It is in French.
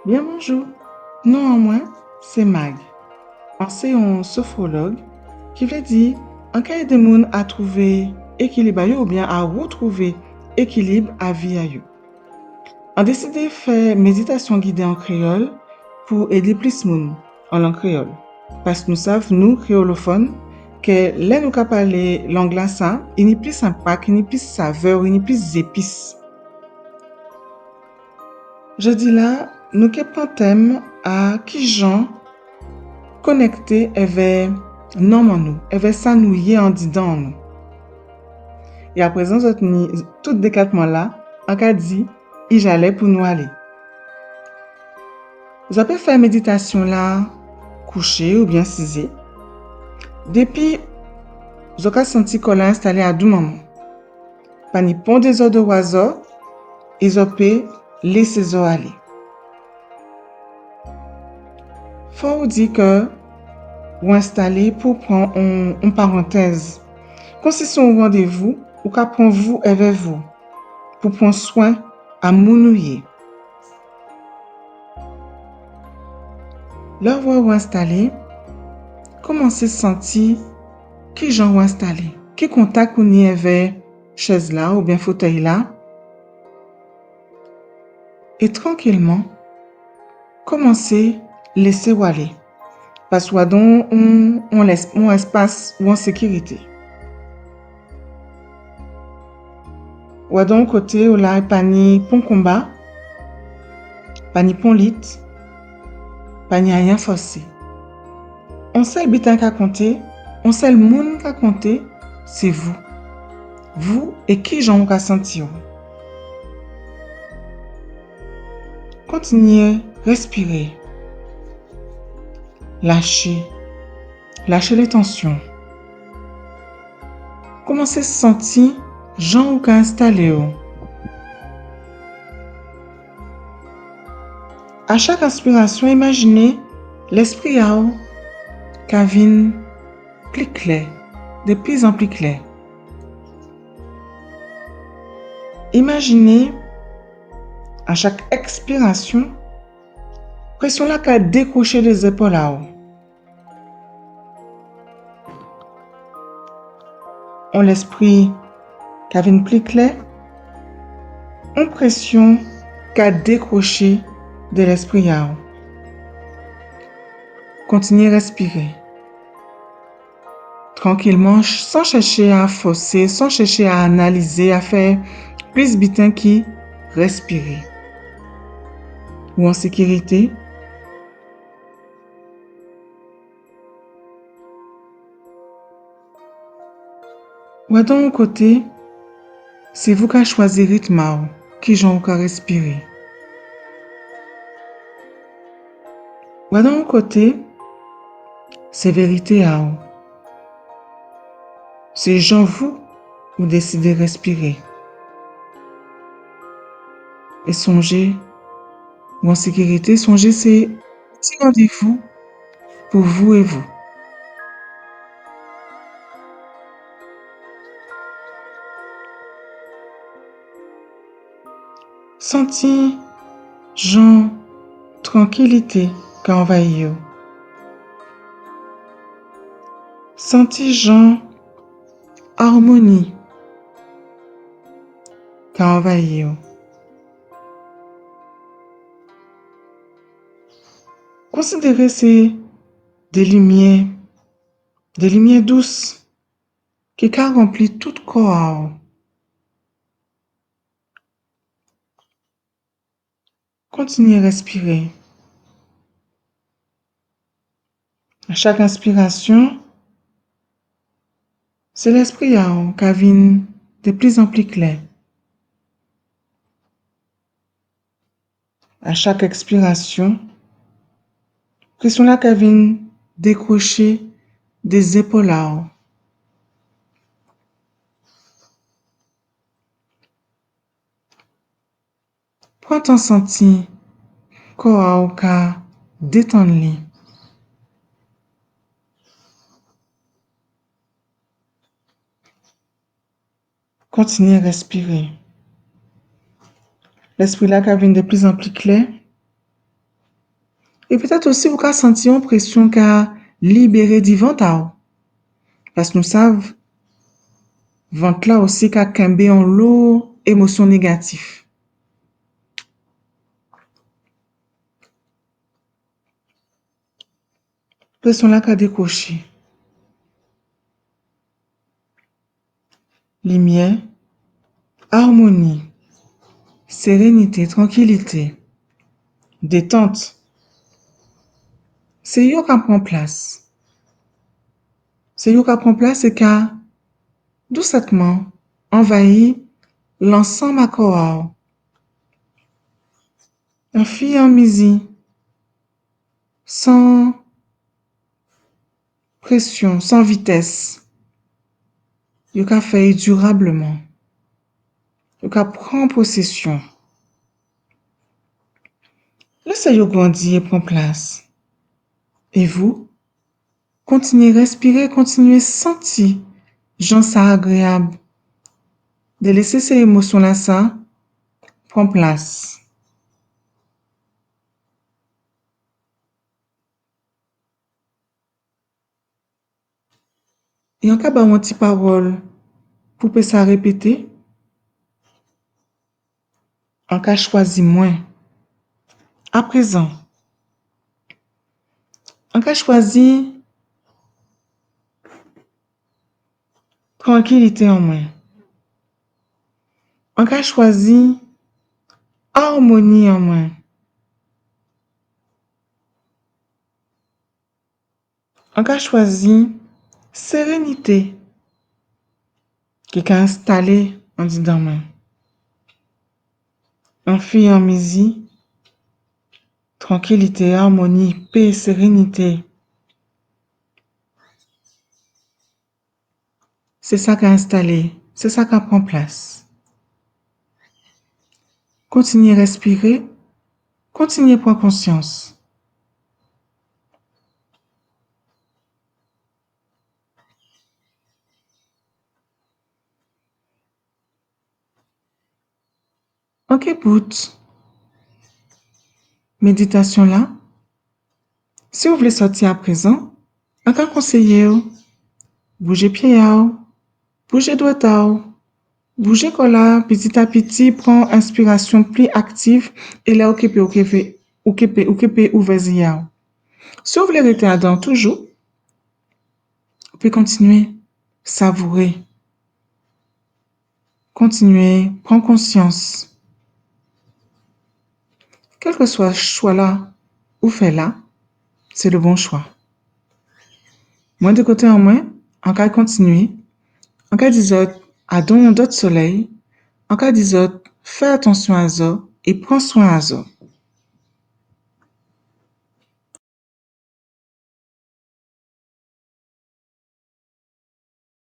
Bien bonjour. Néanmoins, c'est Mag. C'est un sophrologue qui veut dire en cas de monde à trouver équilibre ou bien à retrouver équilibre à vie à eux. On décide de faire méditation guidée en créole pour aider plus de monde en langue créole. Parce que nous savons, nous, créolophones, que là nous qu'à parler l'anglais ça, il n'y a plus impact, il n'y a plus saveur, il n'y a plus épices. Je dis là, nous qui prenons thème à qui gens connectés avec non en nous, avec ça nous y est en dedans en nous. Et à présent, tout déclatement là, en cas dit, il j'allais pour nous aller. Vous avez fait méditation là, couché ou bien cisé. Depuis, vous avez senti qu'on l'a installé à deux moments. Pas ni pont des eaux de oiseaux, ils ont pu laisser eaux aller. Faut vous dire que vous installez pour prendre une parenthèse. Quand c'est son rendez-vous, ou qu'à prendre vous avec vous, pour prendre soin à mounouiller. Leur voix installée, commencez à sentir qui j'en installé, qui contact ou n'y avait chaise là ou bien fauteuil là. Et tranquillement, commencez à laisser aller. Parce que donc on laisse un espace ou en sécurité. Ou donc côté où là, pas ni pont combat, pas ni pont lit, pas ni rien forcé. On sait le bitin qu'à compter, on sait le monde qu'à compter, c'est vous. Vous et qui j'en qu'à sentir. Continuez, respirez. Lâchez. Lâchez les tensions. Commencez à sentir Jean ou qu'à installer. À chaque inspiration, imaginez l'esprit qu'à vient plus clair, de plus en plus clair. Imaginez à chaque expiration, pression là qu'à décrocher les épaules là haut. On l'esprit qu'à vient plus clair, on pression qu'à décrocher de l'esprit là haut. Continuez à respirer. Tranquillement, sans chercher à forcer, sans chercher à analyser, à faire plus bitin qui respirer. Ou en sécurité. Ou à ton côté, c'est vous qui choisissez le rythme qui j'en qu'à respirer. Ou à ton côté, c'est vérité à vous. C'est j'en vous décidez de respirer. Et songez, ou en sécurité, songez c'est petit rendez-vous pour vous et vous. Sentez, genre, tranquillité qui envahit. Sentez, genre, harmonie qui envahit. Considérez ces des lumières douces qui remplissent tout corps. Continuez à respirer. À chaque inspiration, c'est l'esprit qui vient de plus en plus clair. À chaque expiration, pression là qui vient décrocher des épaules. Prends ton senti corps qui détendre. Continuez à respirer. L'esprit là qui vient de plus en plus clair. Et peut-être aussi vous ka sentir une pression qu'a libérer du ventre. Parce que nous savons, ventre là aussi qu'a kembe en l'eau, émotion négative. Pression là qu'a décoché. Lumière, harmonie, sérénité, tranquillité, détente. C'est yo qu'a prend place. C'est yo qu'a prend place et qu'a doucement envahi l'ensemble à corps. Un fille en misi, sans pression, sans vitesse. Yo qu'a fait durablement. Yo qu'a prend possession. Laissez yo grandir et prendre place. Et vous, continuez à respirer, continuez à sentir, gens ça agréable. De laisser ces émotions-là, ça, prendre place. Et en cas de une petite parole, pour peut ça répéter, en cas choisi moins. À présent, en cas choisi tranquillité en moins. En cas choisi harmonie en moins. En cas choisi sérénité qui est installée en disant moi. En fille en misi, tranquillité, harmonie, paix, sérénité. C'est ça qui est installé, c'est ça qui prend place. Continuez à respirer, continuez à prendre conscience. Ok, bout. Méditation là. Si vous voulez sortir à présent, en cas conseiller, bougez pied, bougez doigt, bougez là, petit à petit, prend inspiration plus active et là, occupez, ouvert. Si vous voulez rester dedans toujours, vous pouvez continuer, savourer, continuer, prendre conscience. Quel que soit le choix là, ou fait là, c'est le bon choix. Moins de côté en moins, en cas de continuer, en cas d'isot, à don d'autres soleil, en cas d'isot, fais attention à ça et prends soin à ça.